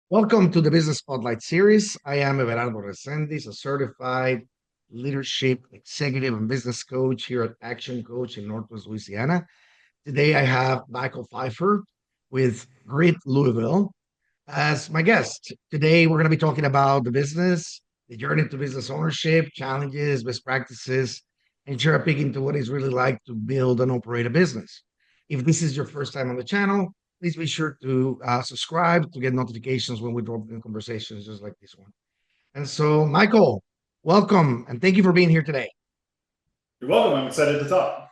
Welcome to the Business Spotlight series. I am Everardo Resendiz, a certified leadership executive and business coach here at Action Coach in Northwest Louisiana. Today I have Michael Pfeiffer with Grit Louisville as my guest. Today we're going to be talking about the business, the journey to business ownership, challenges, best practices, and share a peek into what it's really like to build and operate a business. If this is your first time on the channel, please be sure to subscribe to get notifications when we drop in conversations just like this one. And so, Michael, welcome and thank you for being here today. You're welcome. I'm excited to talk.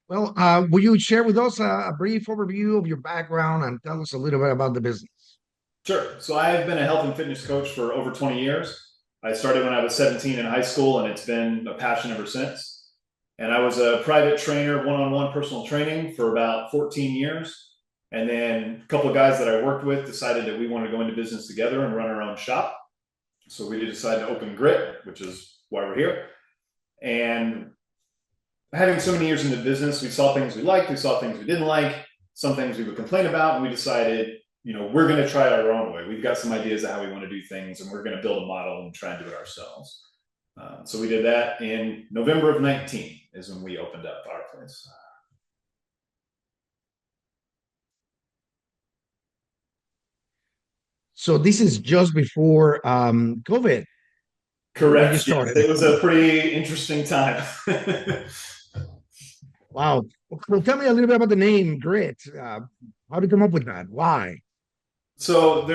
Well, will you share with us a brief overview of your background and tell us a little bit about the business? Sure. So I've been a health and fitness coach for over 20 years. I started when I was 17 in high school, and it's been a passion ever since. And I was a private trainer, one-on-one personal training for about 14 years. And then a couple of guys that I worked with decided that we wanted to go into business together and run our own shop. So we decided to open Grit, which is why we're here. And having so many years in the business, we saw things we liked, we saw things we didn't like, some things we would complain about, and we decided, we're going to try it our own way. We've got some ideas of how we want to do things, and we're going to build a model and try and do it ourselves. So we did that in November of 19 is when we opened up our place. So this is just before COVID when you Correct. Yes, started. it was a pretty interesting time. Wow. Well, tell me a little bit about the name Grit. How did you come up with that? Why? So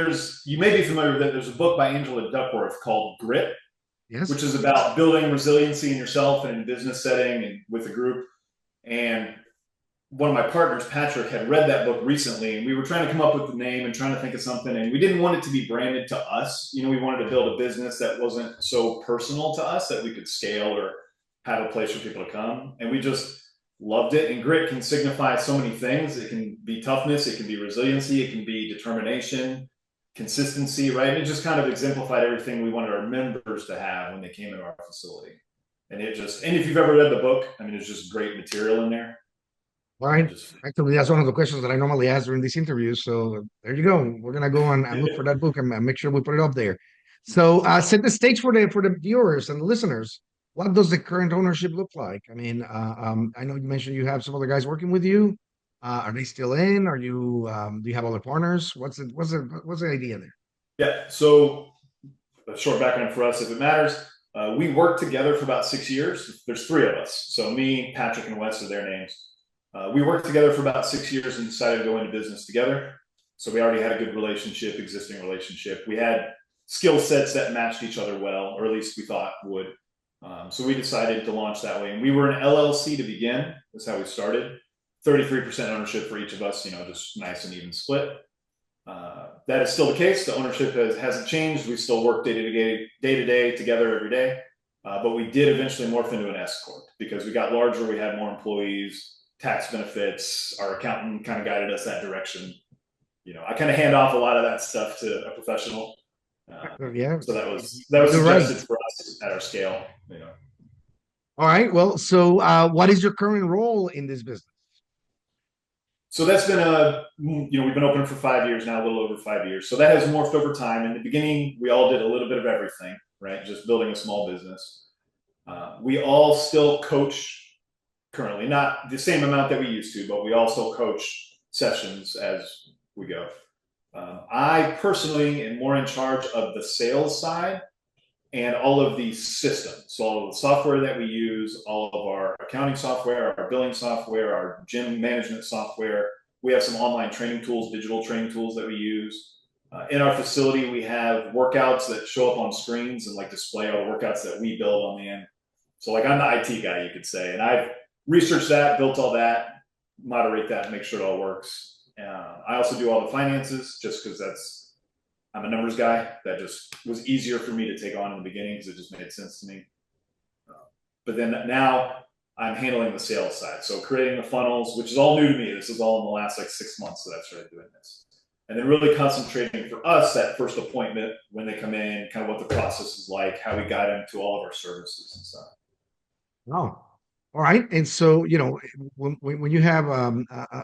you may be familiar with it. There's a book by Angela Duckworth called Grit, Yes. which is about building resiliency in yourself and in a business setting and with a group. And one of my partners, Patrick, had read that book recently, and we were trying to come up with the name and trying to think of something, and we didn't want it to be branded to us. We wanted to build a business that wasn't so personal to us that we could scale or have a place for people to come. And we just loved it. And grit can signify so many things. It can be toughness, it can be resiliency, it can be determination, consistency, right? And it just kind of exemplified everything we wanted our members to have when they came into our facility. And if you've ever read the book, I mean, there's just great material in there. All right. Just Actually, that's one of the questions that I normally ask during these interviews. So there you go. We're gonna go and look for that book and make sure we put it up there. So set the stage for the viewers and the listeners. What does the current ownership look like? I mean, I know you mentioned you have some other guys working with you. Are they still in? Are you do you have other partners? What's the idea there? Yeah. So a short background for us, if it matters. We worked together for about 6 years. There's three of us. So me, Patrick, and Wes are their names. We worked together for about 6 years and decided to go into business together. So we already had a good relationship, existing relationship. We had skill sets that matched each other well, or at least we thought would. So we decided to launch that way. And we were an LLC to begin. That's how we started. 33% ownership for each of us, just nice and even split. That is still the case. The ownership hasn't changed. We still work day to day together every day. But we did eventually morph into an S corp because we got larger. We had more employees, tax benefits. Our accountant kind of guided us that direction. I kind of hand off a lot of that stuff to a professional. Yeah, So that was you're right. suggested for us at our scale. All right. Well, so what is your current role in this business? So that's been we've been open for 5 years now, a little over 5 years. So that has morphed over time. In the beginning, we all did a little bit of everything, right? Just building a small business. We all still coach currently, not the same amount that we used to, but we also coach sessions as we go. I personally am more in charge of the sales side and all of the systems. So all of the software that we use, all of our accounting software, our billing software, our gym management software. We have some online training tools, digital training tools that we use. In our facility, we have workouts that show up on screens and display all the workouts that we build on the end. So I'm the IT guy, you could say, and I've researched that, built all that, moderate that, make sure it all works. I also do all the finances just because I'm a numbers guy. That just was easier for me to take on in the beginning because it just made sense to me. But then now I'm handling the sales side. So creating the funnels, which is all new to me. This is all in the last 6 months that I've started doing this. And then really concentrating for us that first appointment when they come in, kind of what the process is like, how we guide them to all of our services and stuff. Oh, all right. And so, when you have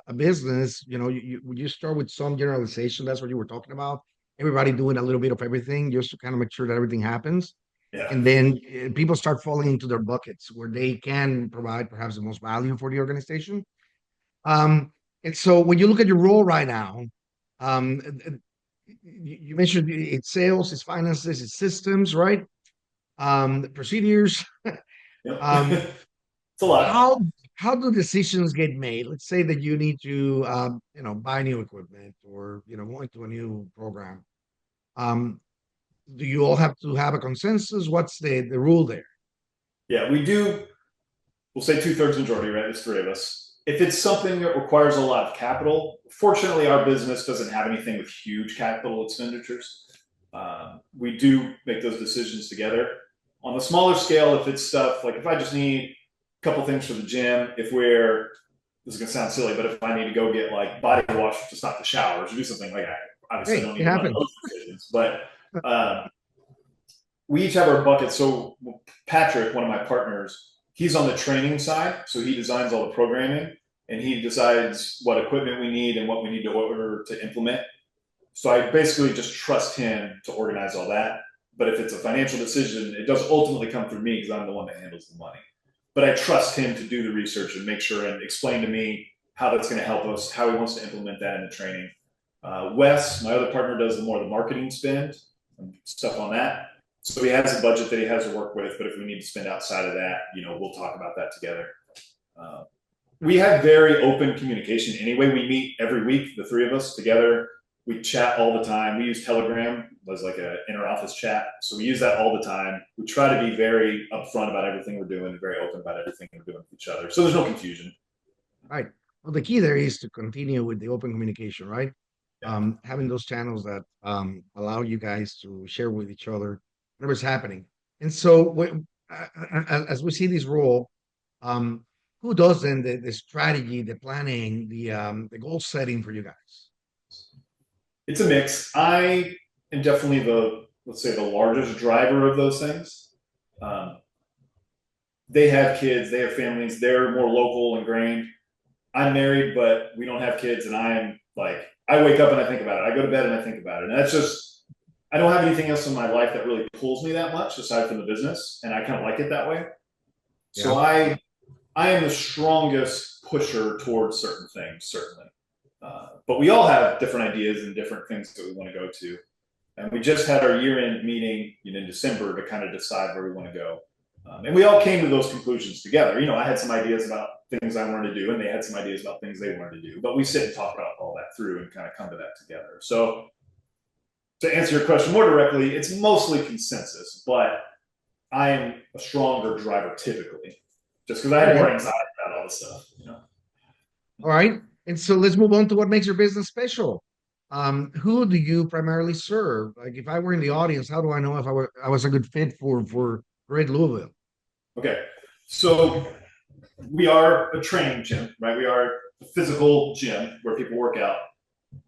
a business, you start with some generalization. That's what you were talking about. everybody doing a little bit of everything just to kind of make sure that everything happens. Yeah. And then people start falling into their buckets where they can provide perhaps the most value for the organization. Um, and so when you look at your role right now, um, you mentioned it's sales, it's finances, it's systems, right? Procedures. Yep. Um, It's a lot. how how do decisions get made? Let's say that you need to buy new equipment or go into a new program. Um, do you all have to have a consensus? What's the rule there? Yeah, we do. We'll say two-thirds majority, right? There's three of us. If it's something that requires a lot of capital, fortunately, our business doesn't have anything with huge capital expenditures. We do make those decisions together. On the smaller scale, if it's stuff like if I just need a couple things for the gym, if we're this is gonna sound silly, but if I need to go get like body wash to stop the showers or do something like that, obviously I Hey, don't it need to run happens. those decisions. But um, we each have our buckets. So Patrick, one of my partners, he's on the training side, so he designs all the programming and he decides what equipment we need and what we need to order to implement. So I basically just trust him to organize all that. But if it's a financial decision, it does ultimately come through me because I'm the one that handles the money. But I trust him to do the research and make sure and explain to me how that's going to help us, how he wants to implement that in the training. Wes, my other partner, does the more the marketing spend and stuff on that. So he has a budget that he has to work with, but if we need to spend outside of that, we'll talk about that together. Uh, we have very open communication anyway. We meet every week, the three of us together. We chat all the time. We use Telegram as like an inter-office chat, so we use that all the time. We try to be very upfront about everything we're doing, very open about everything we're doing with each other, so there's no confusion. Right. Well, the key there is to continue with the open communication, right? Yeah. Having those channels that allow you guys to share with each other whatever's happening. And so, as we see this role, um, who does then the strategy, the planning, the goal setting for you guys? It's a mix. I am definitely the, let's say, the largest driver of those things. Um, they have kids, they have families, they're more local ingrained. I'm married, but we don't have kids, and I am like, I wake up and I think about it. I go to bed and I think about it. And that's just, I don't have anything else in my life that really pulls me that much aside from the business. And I kind of like it that way. Yeah. So I am the strongest pusher towards certain things, certainly. But we all have different ideas and different things that we want to go to. And we just had our year-end meeting in December to kind of decide where we want to go. And we all came to those conclusions together. I had some ideas about things I wanted to do, and they had some ideas about things they wanted to do. But we sit and talk about all that through and kind of come to that together. So to answer your question more directly, it's mostly consensus, but I am a stronger driver typically, just because I have Okay. more anxiety about all this stuff. All right. And so let's move on to what makes your business special. Who do you primarily serve? Like, if I were in the audience, how do I know if I was a good fit for Great Louisville? Okay, so we are a training gym, right? We are a physical gym where people work out.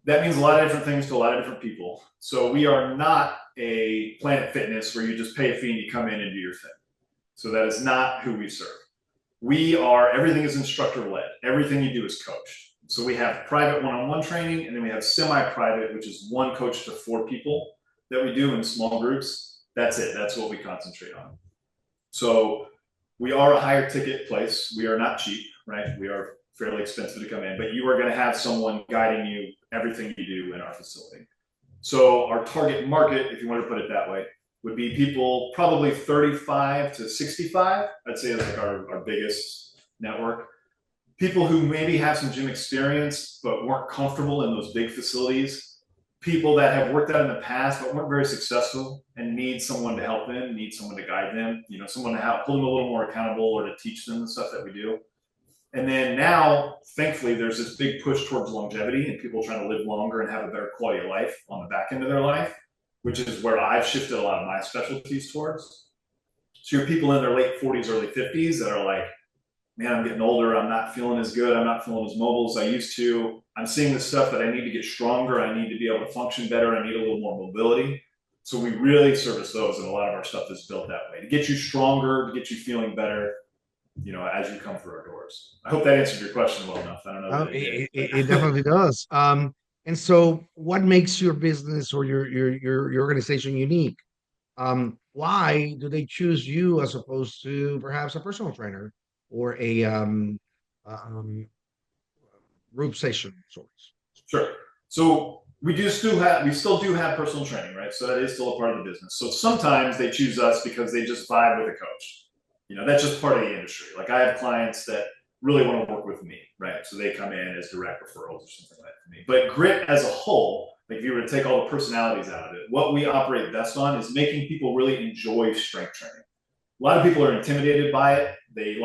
That means a lot of different things to a lot of different people. So we are not a Planet Fitness where you just pay a fee and you come in and do your thing. So that is not who we serve. We are, everything is instructor led. Everything you do is coached. So we have private one-on-one training, and then we have semi-private, which is one coach to 4 people that we do in small groups. That's it. That's what we concentrate on. So we are a higher ticket place. We are not cheap, right? We are fairly expensive to come in, but you are going to have someone guiding you everything you do in our facility. So our target market, if you want to put it that way, would be people probably 35 to 65. I'd say that's like our biggest network. People who maybe have some gym experience but weren't comfortable in those big facilities. People that have worked out in the past but weren't very successful and need someone to help them, need someone to guide them, someone to help hold them a little more accountable or to teach them the stuff that we do. And then now, thankfully, there's this big push towards longevity and people trying to live longer and have a better quality of life on the back end of their life, which is where I've shifted a lot of my specialties towards. So you're people in their late 40s, early 50s that are like, man, I'm getting older. I'm not feeling as good. I'm not feeling as mobile as I used to. I'm seeing the stuff that I need to get stronger. I need to be able to function better. I need a little more mobility. So we really service those, and a lot of our stuff is built that way to get you stronger, to get you feeling better, as you come through our doors. I hope that answered your question well enough. I don't know that it did. It definitely does. And so, what makes your business or your organization unique? Why do they choose you as opposed to perhaps a personal trainer or a um, group session sorts? Sure. So we still do have personal training, right? So that is still a part of the business. So sometimes they choose us because they just vibe with a coach. That's just part of the industry. Like I have clients that really want to work with me, right? So they come in as direct referrals or something like that for me. But grit as a whole, like if you were to take all the personalities out of it, what we operate best on is making people really enjoy strength training. A lot of people are intimidated by it. They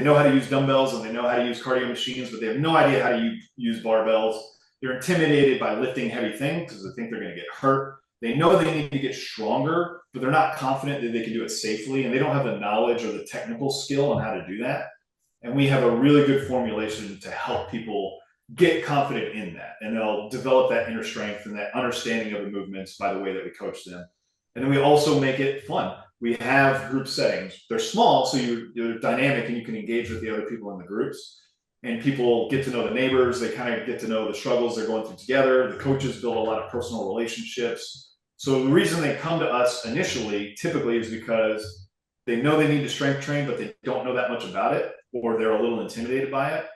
know how to use dumbbells and they know how to use cardio machines, but they have no idea how to use barbells. They're intimidated by lifting heavy things because they think they're going to get hurt. They know they need to get stronger, but they're not confident that they can do it safely, and they don't have the knowledge or the technical skill on how to do that. And we have a really good formulation to help people get confident in that, and they'll develop that inner strength and that understanding of the movements by the way that we coach them. And then we also make it fun. We have group settings. They're small, so you're dynamic and you can engage with the other people in the groups. And people get to know the neighbors. They kind of get to know the struggles they're going through together. The coaches build a lot of personal relationships. So the reason they come to us initially typically is because they know they need to strength train, but they don't know that much about it, or they're a little intimidated by it.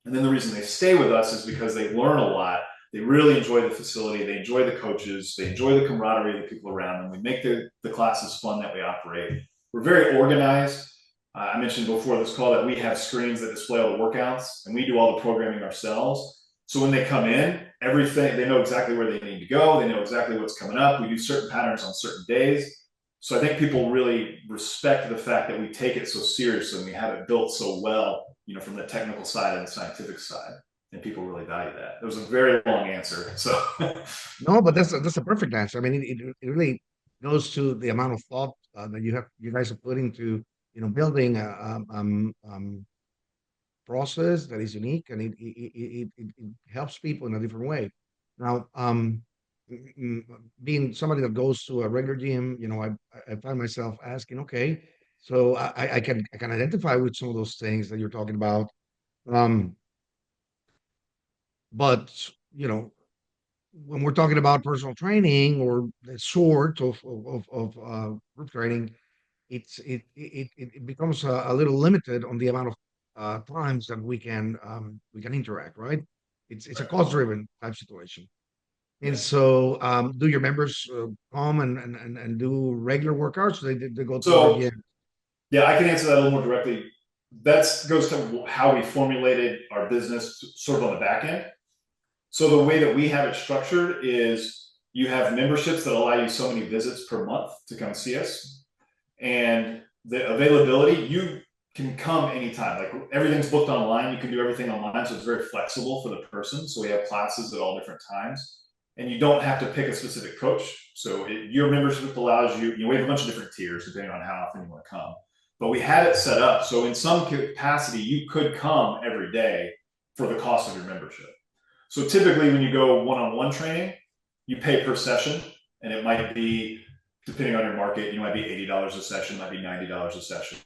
And then the reason they stay with us is because they learn a lot. They really enjoy the facility. They enjoy the coaches. They enjoy the camaraderie of the people around them. We make the classes fun that we operate. We're very organized. I mentioned before this call that we have screens that display all the workouts, and we do all the programming ourselves. So when they come in, everything, they know exactly where they need to go. They know exactly what's coming up. We do certain patterns on certain days. So I think people really respect the fact that we take it so seriously and we have it built so well, from the technical side and the scientific side. And people really value that. It was a very long answer. So No, but that's a perfect answer. I mean, it really goes to the amount of thought that you guys are putting to building a process that is unique, and it helps people in a different way. Now, being somebody that goes to a regular gym, I find myself asking, okay, so I can identify with some of those things that you're talking about. Um, but you know, when we're talking about personal training or the sort of group training, it becomes a little limited on the amount of times that we can interact, right? It's a cost driven type situation. And yeah. so, do your members come and do regular workouts? They go to other So gyms. yeah, I can answer that a little more directly. That goes to how we formulated our business sort of on the back end. So the way that we have it structured is you have memberships that allow you so many visits per month to come see us. And the availability, you can come anytime. Like everything's booked online. You can do everything online. So it's very flexible for the person. So we have classes at all different times. And you don't have to pick a specific coach. So your membership allows you, we have a bunch of different tiers depending on how often you want to come. But we had it set up. So in some capacity, you could come every day for the cost of your membership. So typically when you go one-on-one training, you pay per session, and it might be, depending on your market, might be $80 a session, might be $90 a session.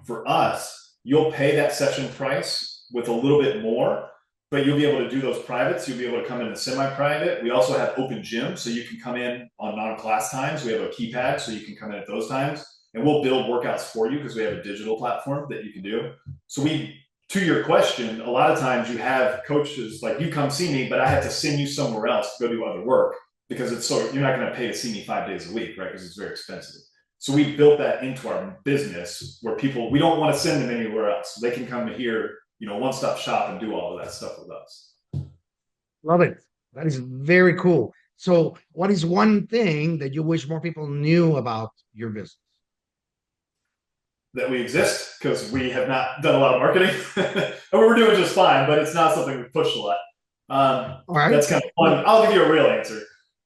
For us, you'll pay that session price with a little bit more, but you'll be able to do those privates. You'll be able to come in a semi-private. We also have open gym, so you can come in on non-class times. We have a keypad, so you can come in at those times, and we'll build workouts for you because we have a digital platform that you can do. So to your question, a lot of times you have coaches like, you come see me, but I have to send you somewhere else to go do other work because you're not going to pay to see me 5 days a week, right? Because it's very expensive. So we built that into our business where we don't want to send them anywhere else. They can come here, one-stop shop and do all of that stuff with us. Love it. That is very cool. So, what is one thing that you wish more people knew about your business? That we exist, because we have not done a lot of marketing. And we're doing just fine, but it's not something we push a lot. All right. That's kind of fun. I'll give you a real answer.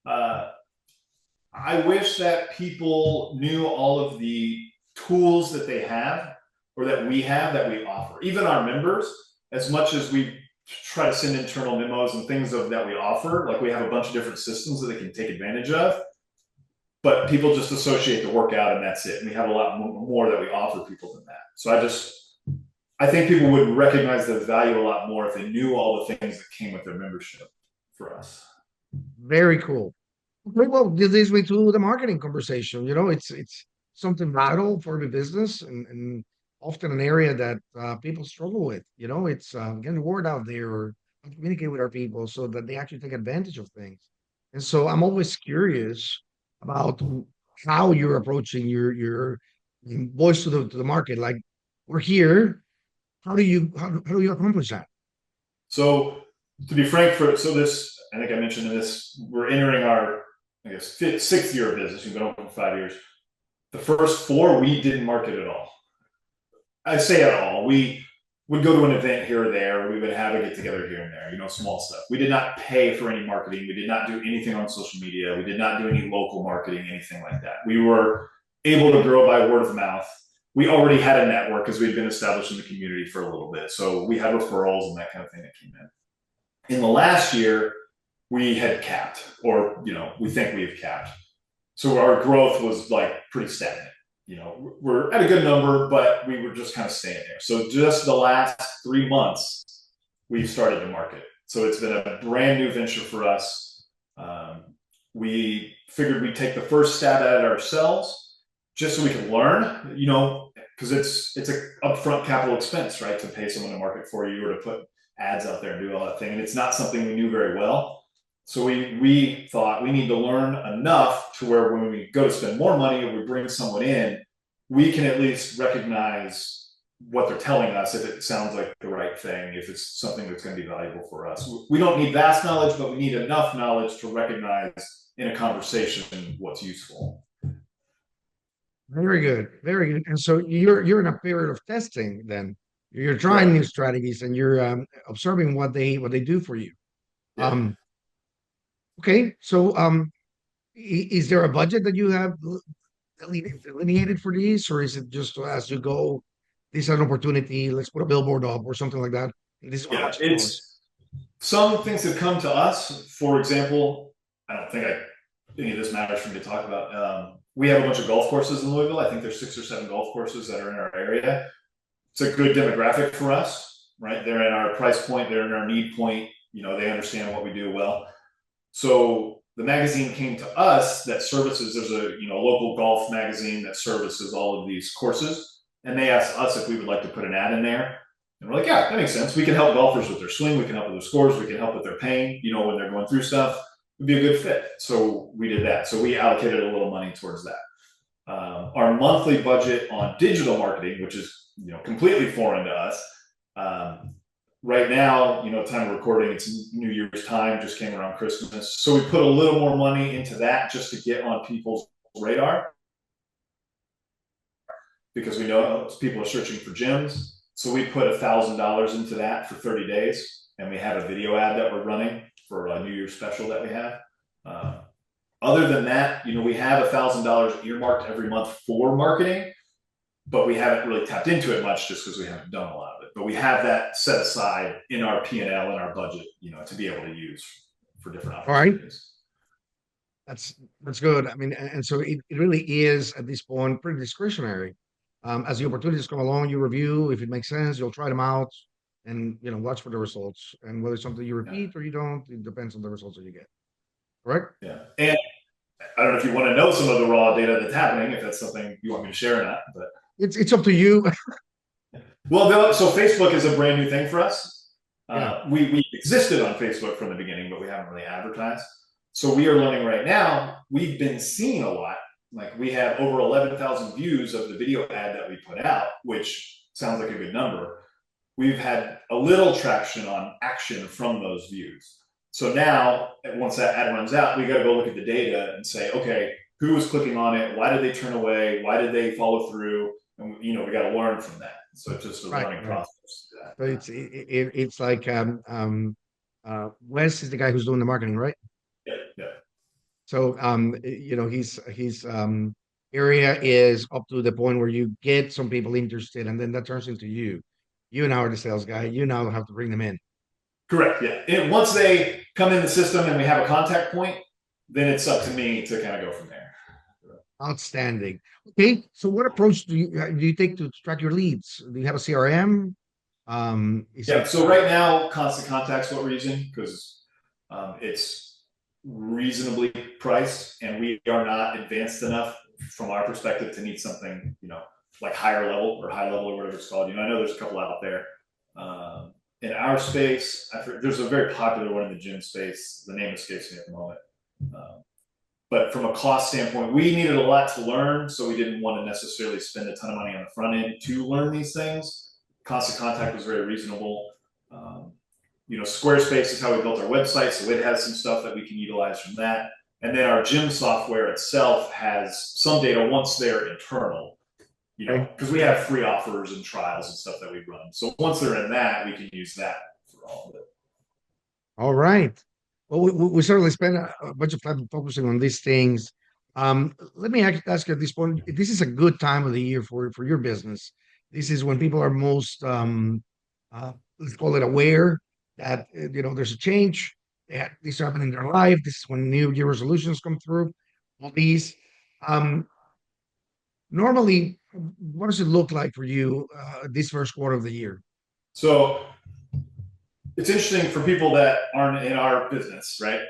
I wish that people knew all of the tools that they have or that we have that we offer. Even our members, as much as we try to send internal memos and things that we offer, like we have a bunch of different systems that they can take advantage of, but people just associate the workout and that's it. And we have a lot more that we offer people than that. So I think people would recognize the value a lot more if they knew all the things that came with their membership for us. Very cool. Okay, well, this leads me to the marketing conversation. It's something vital for the business and often an area that people struggle with. It's getting the word out there or communicate with our people so that they actually take advantage of things. And so I'm always curious about how you're approaching your voice to the market. Like we're here. How do you accomplish that? So to be frank, so this, I think I mentioned in this, we're entering our, I guess, sixth year of business. We've been open for 5 years. The first four, we didn't market at all. I say at all. We would go to an event here or there. We would have a get together here and there, small stuff. We did not pay for any marketing. We did not do anything on social media. We did not do any local marketing, anything like that. We were able to grow by word of mouth. We already had a network because we'd been established in the community for a little bit. So we had referrals and that kind of thing that came in. In the last year, we had capped, or we think we have capped. So our growth was like pretty stagnant. We're at a good number, but we were just kind of staying there. So just the last 3 months, we've started to market. So it's been a brand new venture for us. We figured we'd take the first stab at it ourselves, just so we could learn. Because it's an upfront capital expense, right, to pay someone to market for you or to put ads out there and do all that thing. And it's not something we knew very well. So we thought we need to learn enough to where when we go to spend more money or we bring someone in, we can at least recognize what they're telling us, if it sounds like the right thing, if it's something that's going to be valuable for us. We don't need vast knowledge, but we need enough knowledge to recognize in a conversation what's useful. Very good, very good. And so you're in a period of testing. Then you're trying Right. new strategies and you're observing what they do for you. Yeah. Um, okay, so is there a budget that you have delineated for these, or is it just as you go? This is an opportunity. Let's put a billboard up or something like that. This is how Yeah. much it costs. It's some things have come to us. For example, I don't think any of this matters for me to talk about. We have a bunch of golf courses in Louisville. I think there's 6 or 7 golf courses that are in our area. It's a good demographic for us, right? They're in our price point. They're in our need point. They understand what we do well. So the magazine came to us that services. There's a local golf magazine that services all of these courses, and they asked us if we would like to put an ad in there. And we're like, yeah, that makes sense. We can help golfers with their swing. We can help with their scores. We can help with their pain. When they're going through stuff, it'd be a good fit. So we did that. So we allocated a little money towards that. Our monthly budget on digital marketing, which is completely foreign to us. Right now, time of recording, it's New Year's time, just came around Christmas. So we put a little more money into that just to get on people's radar, because we know people are searching for gyms. So we put $1,000 into that for 30 days, and we have a video ad that we're running for a New Year's special that we have. Other than that, we have $1,000 earmarked every month for marketing, but we haven't really tapped into it much just because we haven't done a lot of it. But we have that set aside in our P&L, in our budget, to be able to use for different All right, opportunities. that's good. I mean, and so it really is at this point pretty discretionary. As the opportunities come along, you review if it makes sense. You'll try them out, and watch for the results. And whether it's something you Yeah. repeat or you don't, it depends on the results that you get. Correct? Yeah. And I don't know if you want to know some of the raw data that's happening, if that's something you want me to share or not, but It's up to you. well, so Facebook is a brand new thing for us. Yeah. We existed on Facebook from the beginning, but we haven't really advertised. So we are learning right now. We've been seeing a lot. Like we have over 11,000 views of the video ad that we put out, which sounds like a good number. We've had a little traction on action from those views. So now, once that ad runs out, we got to go look at the data and say, okay, who was clicking on it? Why did they turn away? Why did they follow through? And we got to learn from that. So it's just a learning Right. process. So it's like Wes is the guy who's doing the marketing, right? Yeah, yeah, So his area is up to the point where you get some people interested, and then that turns into you. You now are the sales guy. You now have to bring them in. correct. Yeah, and once they come in the system and we have a contact point, then it's up to me to kind of go from there. Outstanding. Okay, so what approach do you take to track your leads? Do you have a CRM? Is Yeah. it So right now, Constant Contact's what we're using because it's reasonably priced, and we are not advanced enough from our perspective to need something, like higher level or high level or whatever it's called. I know there's a couple out there. In our space, there's a very popular one in the gym space. The name escapes me at the moment. Um, but from a cost standpoint, we needed a lot to learn, so we didn't want to necessarily spend a ton of money on the front end to learn these things. Constant Contact was very reasonable. Um, Squarespace is how we built our website, so it has some stuff that we can utilize from that. And then our gym software itself has some data once they're internal, okay? because we have free offers and trials and stuff that we run. So once they're in that, we can use that for all of it. All right. Well, we certainly spend a bunch of time focusing on these things. Let me ask you at this point, this is a good time of the year for your business. This is when people are most, let's call it aware that, there's a change. This happened in their life. This is when New Year resolutions come through. All these. Um, Normally, what does it look like for you this first quarter of the year? So it's interesting for people that aren't in our business, right?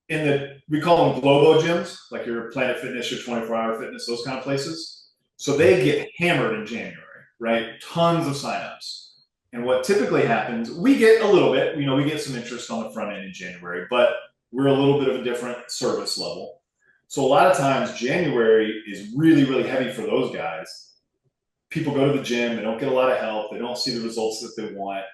We call them Globo gyms, like your Planet Fitness, your 24-hour fitness, those kind of places. So they get hammered in January, right? Tons of signups. And what typically happens, we get a little bit, we get some interest on the front end in January, but we're a little bit of a different service level. So a lot of times January is really, really heavy for those guys. People go to the gym, they don't get a lot of help, they don't see the results that they want,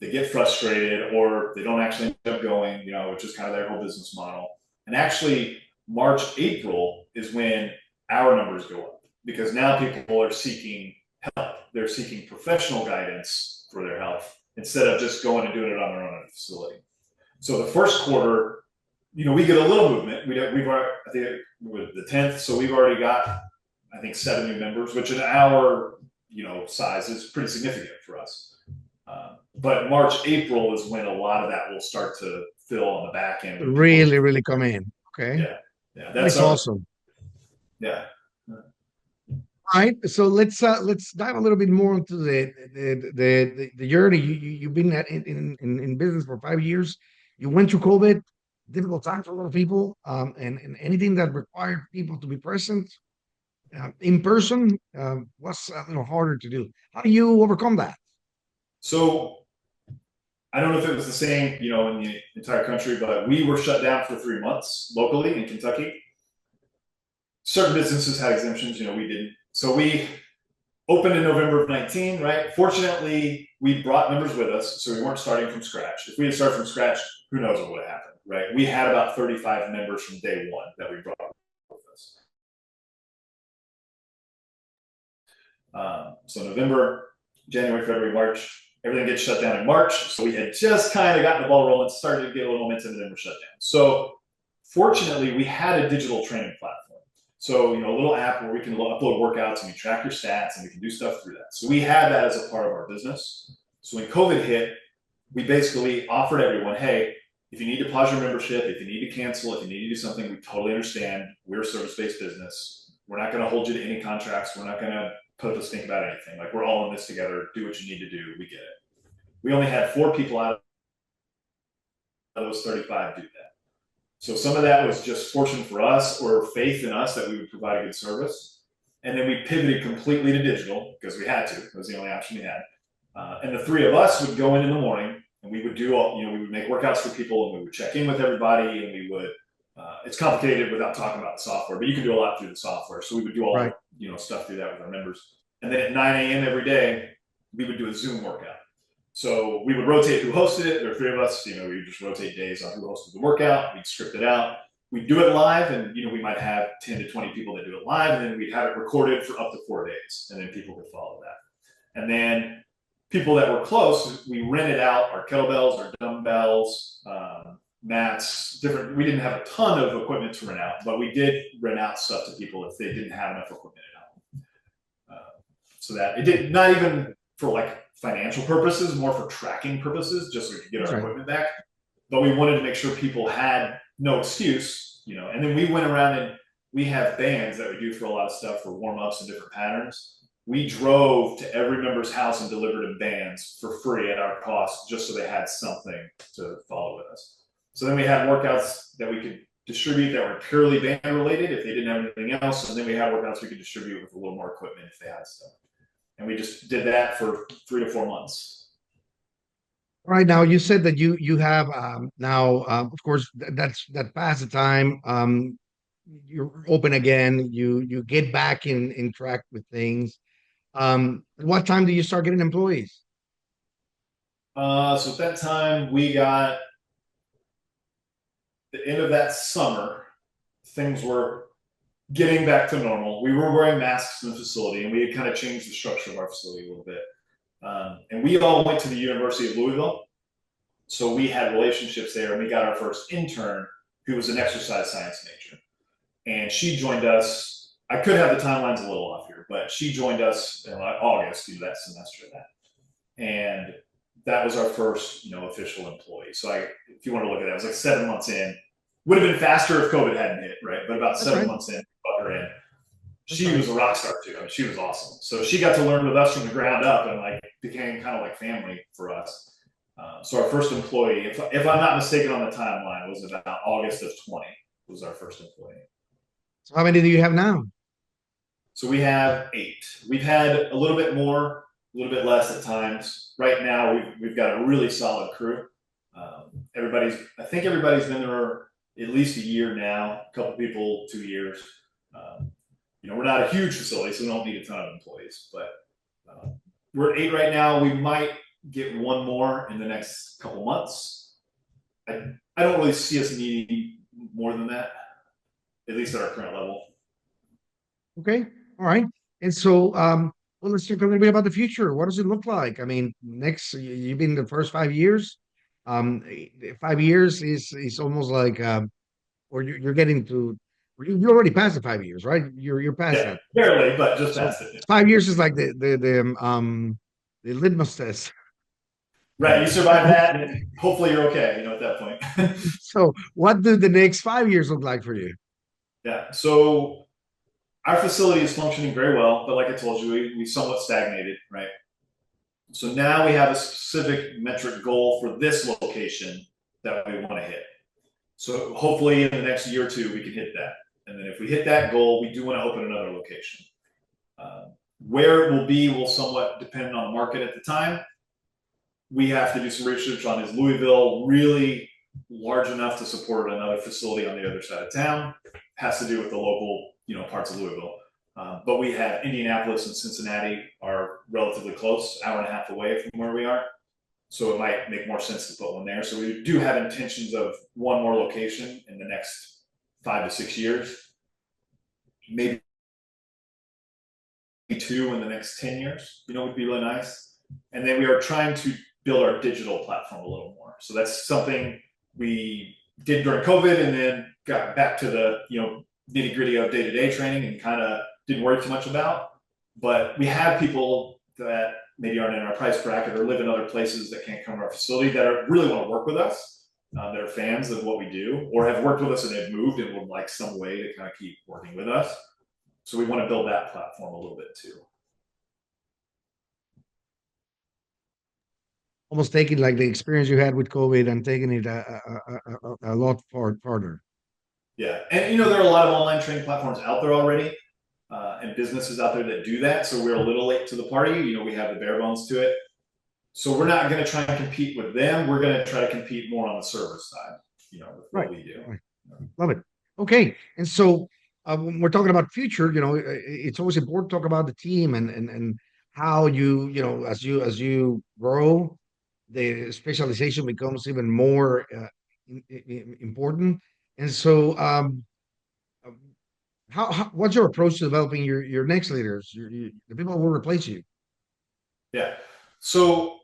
they get frustrated, or they don't actually end up going, which is kind of their whole business model. And actually, March, April is when our numbers go up because now people are seeking help. They're seeking professional guidance for their health instead of just going and doing it on their own in a facility. So the first quarter, we get a little movement. We've already, I think with the 10th, so we've already got, I think, 7 new members, which in our size is pretty significant for us. But March, April is when a lot of that will start to fill on the back end when people. Really, really come in. Okay. Yeah, yeah, that's That's our. awesome. Yeah. All right, so let's dive a little bit more into the journey. You've been in business for 5 years. You went through COVID, difficult time for a lot of people, and anything that required people to be present in person was harder to do. How do you overcome that? So I don't know if it was the same, in the entire country, but we were shut down for 3 months locally in Kentucky. Certain businesses had exemptions, we didn't. So we opened in November of 19, right? Fortunately, we brought members with us, so we weren't starting from scratch. If we had started from scratch, who knows what would have happened, right? We had about 35 members from day one that we brought with us. So November, January, February, March, everything gets shut down in March. So we had just kind of gotten the ball rolling, started to get a little momentum, and then we're shut down. So fortunately, we had a digital training platform. So, a little app where we can upload workouts and we track your stats and we can do stuff through that. So we had that as a part of our business. So when COVID hit, we basically offered everyone, hey, if you need to pause your membership, if you need to cancel, if you need to do something, we totally understand. We're a service-based business. We're not going to hold you to any contracts. We're not going to put us think about anything. Like, we're all in this together. Do what you need to do. We get it. We only had 4 people out of those 35 do that. So some of that was just fortune for us or faith in us that we would provide a good service. And then we pivoted completely to digital because we had to. It was the only option we had. And the 3 of us would go in the morning and we would do all, we would make workouts for people and we would check in with everybody and we would, it's complicated without talking about the software, but you can do a lot through the software. So we would do all, Right. stuff through that with our members. And then at 9 a.m. every day, we would do a Zoom workout. So we would rotate who hosted it. There were 3 of us, we would just rotate days on who hosted the workout. We'd script it out. We'd do it live and, we might have 10 to 20 people that do it live and then we'd have it recorded for up to 4 days and then people could follow that. And then people that were close, we rented out our kettlebells, our dumbbells, mats, different. We didn't have a ton of equipment to rent out, but we did rent out stuff to people if they didn't have enough equipment at home. So that it did not even for like financial purposes, more for tracking purposes, just so we could get our equipment back. But we wanted to make sure people had no excuse, and then we went around and we have bands that we do for a lot of stuff for warm-ups and different patterns. we drove to every member's house and delivered them bands for free at our cost, just so they had something to follow with us. So then we had workouts that we could distribute that were purely band related if they didn't have anything else, and then we had workouts we could distribute with a little more equipment if they had stuff. And we just did that for 3 to 4 months. Right now, you said that you have now, of course, that past the time. You're open again. You get back in track with things. What time do you start getting employees? So at that time, we got the end of that summer. Things were getting back to normal. We were wearing masks in the facility, and we had kind of changed the structure of our facility a little bit. And we all went to the University of Louisville, so we had relationships there, and we got our first intern, who was an exercise science major, and she joined us. I could have the timelines a little off here, but she joined us in like August through that semester of that, and that was our first, official employee. So if you want to look at that, it was like 7 months in. Would have been faster if COVID hadn't hit, right? But about That's seven right. months in, got her in. That's She right. was a rock star too. I mean, she was awesome. So she got to learn with us from the ground up, and like became kind of like family for us. So our first employee, if I'm not mistaken on the timeline, was about August of 20 was our first employee. So how many do you have now? So we have 8. We've had a little bit more, a little bit less at times. Right now, we've got a really solid crew. I think everybody's been there at least a year now. A couple people 2 years. We're not a huge facility, so we don't need a ton of employees. But we're at 8 right now. We might get one more in the next couple months. I don't really see us needing more than that, at least at our current level. Okay. All right. And so, well, let's talk a little bit about the future. What does it look like? I mean, next, you've been the first 5 years. 5 years is almost like, or you're getting to, you already passed the 5 years, right? You're past Yeah, that. barely, but just So past it. 5 years is like the litmus test. Right, you survive that, and hopefully you're okay. At that point. So, what do the next 5 years look like for you? Yeah. So our facility is functioning very well, but like I told you, we somewhat stagnated, right? So now we have a specific metric goal for this location that we want to hit. So hopefully in the next year or two, we can hit that. And then if we hit that goal, we do want to open another location. Uh, where it will be will somewhat depend on the market at the time. We have to do some research on, is Louisville really large enough to support another facility on the other side of town? Has to do with the local, parts of Louisville. But we have Indianapolis and Cincinnati are relatively close, hour and a half away from where we are. So it might make more sense to put one there. So we do have intentions of one more location in the next 5 to 6 years, maybe 2 in the next 10 years, would be really nice. And then we are trying to build our digital platform a little more. So that's something we did during COVID, and then got back to the, nitty gritty of day-to-day training and kind of didn't worry too much about. But we have people that maybe aren't in our price bracket or live in other places that can't come to our facility that really want to work with us, that are fans of what we do, or have worked with us and have moved and would like some way to kind of keep working with us. So we want to build that platform a little bit too. Almost taking like the experience you had with COVID and taking it a lot farther. Yeah, and there are a lot of online training platforms out there already, and businesses out there that do that. So we're a little late to the party. We have the bare bones to it. So we're not going to try and compete with them. We're going to try to compete more on the service side, with what Right. we do. Right. Love it. Okay. And so when we're talking about future, it's always important to talk about the team and how as you grow, the specialization becomes even more important. And so, um, how what's your approach to developing your next leaders, the people who will replace you? Yeah. So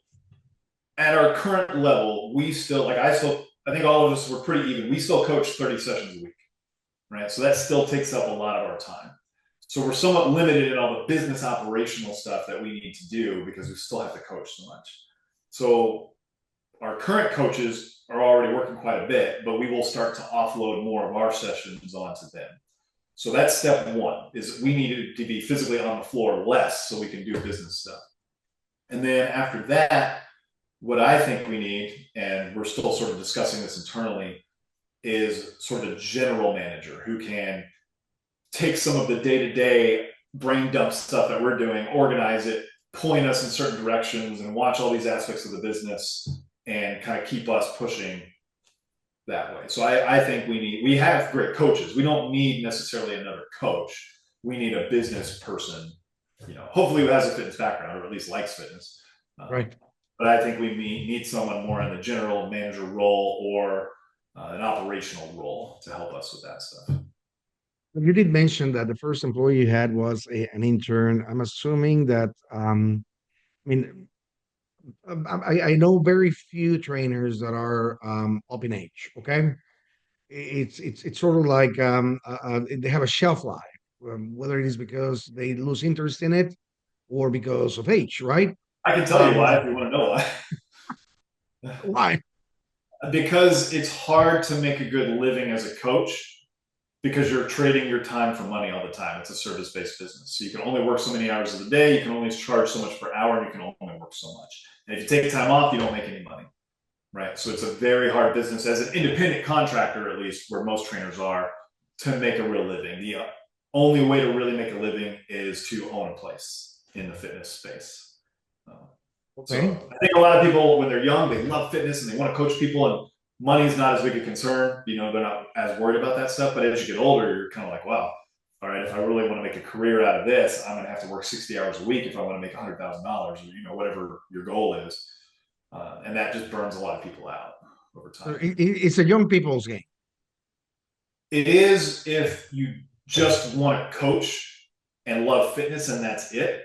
at our current level, we still, I think all of us were pretty even. We still coach 30 sessions a week, right? So that still takes up a lot of our time. So we're somewhat limited in all the business operational stuff that we need to do because we still have to coach so much. So our current coaches are already working quite a bit, but we will start to offload more of our sessions onto them. So that's step one, is we need to be physically on the floor less so we can do business stuff. And then after that, what I think we need, and we're still sort of discussing this internally, is sort of a general manager who can take some of the day-to-day brain dump stuff that we're doing, organize it, point us in certain directions, and watch all these aspects of the business and kind of keep us pushing that way. So I think we have great coaches. We don't need necessarily another coach. We need a business person, hopefully who has a fitness background or at least likes fitness. Right. But I think we need someone more in the general manager role or an operational role to help us with that stuff. You did mention that the first employee you had was an intern. I'm assuming that, I mean, I know very few trainers that are up in age. Okay, it's sort of like they have a shelf life, whether it is because they lose interest in it or because of age, right? I can tell you Um, why if you want to know why. why? Because it's hard to make a good living as a coach because you're trading your time for money all the time. It's a service based business. So you can only work so many hours of the day, you can only charge so much per hour, and you can only work so much. And if you take time off, you don't make any money. Right. So it's a very hard business as an independent contractor, at least where most trainers are, to make a real living. The only way to really make a living is to own a place in the fitness space. Okay. So I think a lot of people, when they're young, they love fitness and they want to coach people, and money is not as big a concern. They're not as worried about that stuff. But as you get older, you're kind of like, wow, all right, if I really want to make a career out of this, I'm going to have to work 60 hours a week if I want to make $100,000 or whatever your goal is, and that just burns a lot of people out over So time. it's a young people's game. It is if you just want to coach and love fitness and that's it.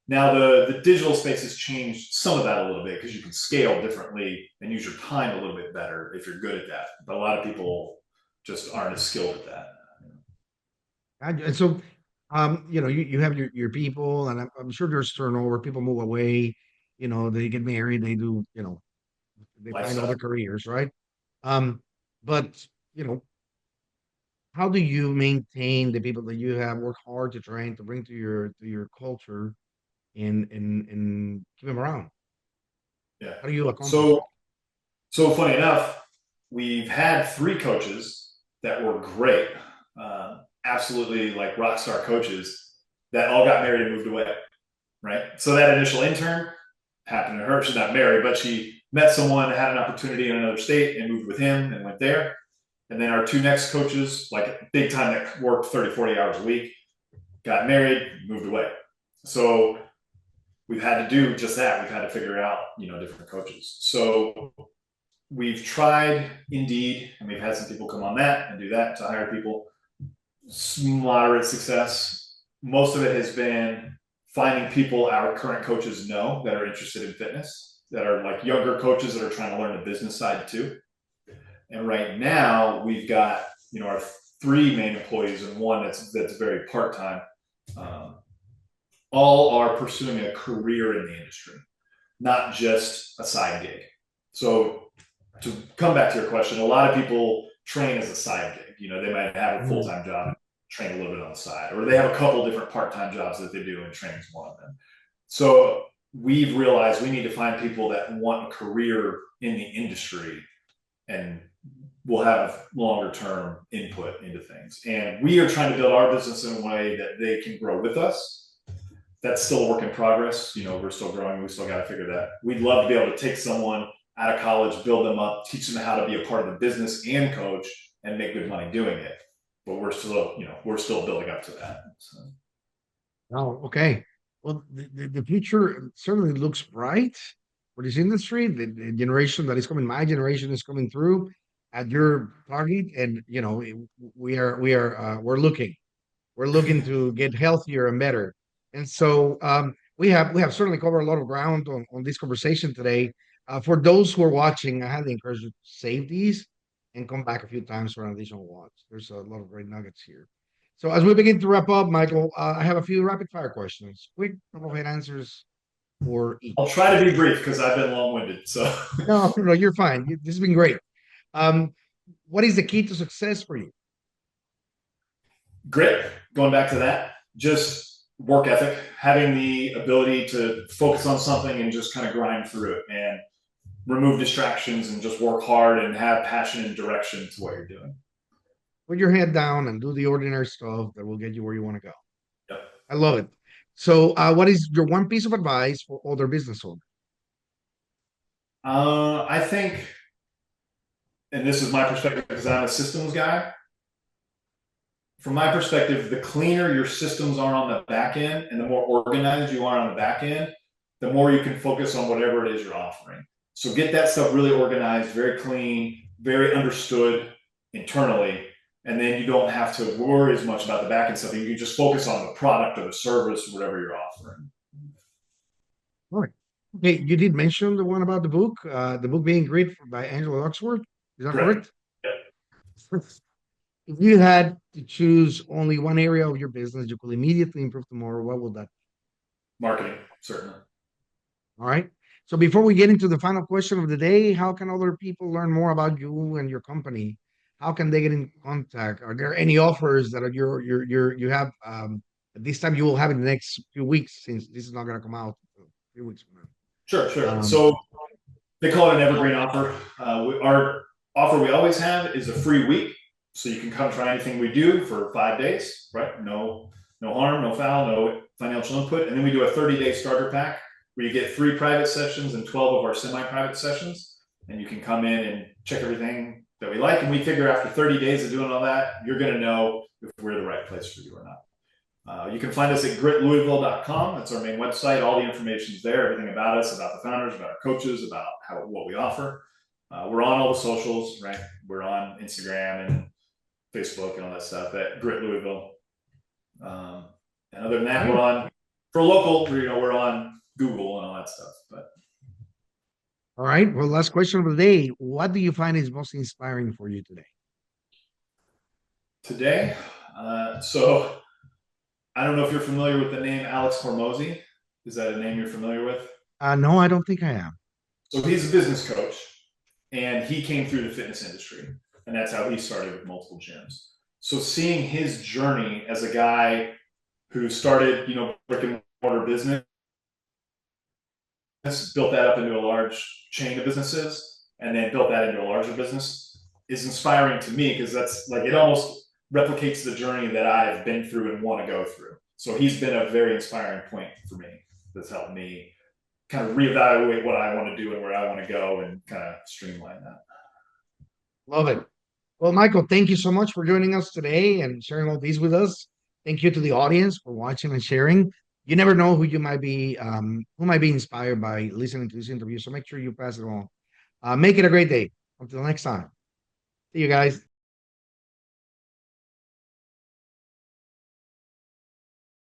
Now the digital space has changed some of that a little bit because you can scale differently and use your time a little bit better if you're good at that. But a lot of people just aren't as skilled at that. And so, you have your people, and I'm sure there's turnover. People move away. They get married. They do. They find other Lifestyle. careers, right? Um, but you know, how do you maintain the people that you have work hard to train to bring to your culture and keep them around? Yeah. How do you accomplish So it? so funny enough, we've had three coaches that were great, absolutely like rock star coaches that all got married and moved away. Right. So that initial intern happened to her. She's not married, but she met someone, had an opportunity in another state and moved with him and went there. And then our two next coaches, like big time that worked 30, 40 hours a week, got married, moved away. So we've had to do just that. We've had to figure out, different coaches. So we've tried Indeed, and we've had some people come on that and do that to hire people. Moderate success. Most of it has been finding people our current coaches know that are interested in fitness, that are like younger coaches that are trying to learn the business side too. And right now we've got, our three main employees and one that's very part time. Um, all are pursuing a career in the industry, not just a side gig. So to come back to your question, a lot of people train as a side gig. They might have a full Mhm. time job and train a little bit on the side, or they have a couple different part time jobs that they do, and training is one of them. So we've realized we need to find people that want a career in the industry and will have longer term input into things. And we are trying to build our business in a way that they can grow with us. That's still a work in progress. We're still growing. We still got to figure that. We'd love to be able to take someone out of college, build them up, teach them how to be a part of the business and coach and make good money doing it. But we're still building up to that. So. Oh, okay. Well, the future certainly looks bright for this industry. The generation that is coming, my generation is coming through at your target, and we're looking. We're looking to get healthier and better. And so we have certainly covered a lot of ground on this conversation today. For those who are watching, I highly encourage you to save these and come back a few times for an additional watch. There's a lot of great nuggets here. So as we begin to wrap up, Michael, I have a few rapid fire questions. Quick couple of answers for I'll each. try to be brief because I've been long winded. So No, no, you're fine. This has been great. Um, what is the key to success for you? Grit, going back to that, just work ethic, having the ability to focus on something and just kind of grind through it and remove distractions and just work hard and have passion and direction to what you're doing. Put your head down and do the ordinary stuff that will get you where you want to go. Yep. I love it. So, what is your one piece of advice for other business owners? I think, and this is my perspective because I'm a systems guy. From my perspective, the cleaner your systems are on the back end and the more organized you are on the back end, the more you can focus on whatever it is you're offering. So get that stuff really organized, very clean, very understood internally. And then you don't have to worry as much about the back end stuff. You can just focus on the product or the service or whatever you're offering. All right. Okay, you did mention the one about the book being great by Angela Oxford. Is that Correct. correct? Yep. If you had to choose only one area of your business you could immediately improve tomorrow, what would that be? Marketing, certainly. All right. So before we get into the final question of the day, how can other people learn more about you and your company? How can they get in contact? Are there any offers that are you have at this time you will have in the next few weeks since this is not going to come out a few weeks from Sure, now? sure. So they call it an evergreen offer. Our offer we always have is a free week, so you can come try anything we do for 5 days. Right? No, no harm, no foul, no financial input, and then we do a 30-day starter pack where you get 3 private sessions and 12 of our semi-private sessions, and you can come in and check everything that we like. And we figure after 30 days of doing all that, you're going to know if we're the right place for you or not. You can find us at gritlouisville.com. That's our main website. All the information is there, everything about us, about the founders, about our coaches, about what we offer. We're on all the socials, right? We're on Instagram and Facebook and all that stuff at Grit Louisville. And other than that, we're on, for local, we're on Google and all that stuff. But All right. Well, last question of the day. What do you find is most inspiring for you today? today, so I don't know if you're familiar with the name Alex Hormozy. Is that a name you're familiar with? No, I don't think I am. So he's a business coach, and he came through the fitness industry, and that's how he started with multiple gyms. So seeing his journey as a guy who started, brick and mortar business, built that up into a large chain of businesses, and then built that into a larger business is inspiring to me because that's like it almost replicates the journey that I've been through and want to go through. So he's been a very inspiring point for me that's helped me kind of reevaluate what I want to do and where I want to go and kind of streamline that. Love it. Well, Michael, thank you so much for joining us today and sharing all these with us. Thank you to the audience for watching and sharing. You never know who might be inspired by listening to this interview. So make sure you pass it along. Make it a great day. Until next time. See you guys.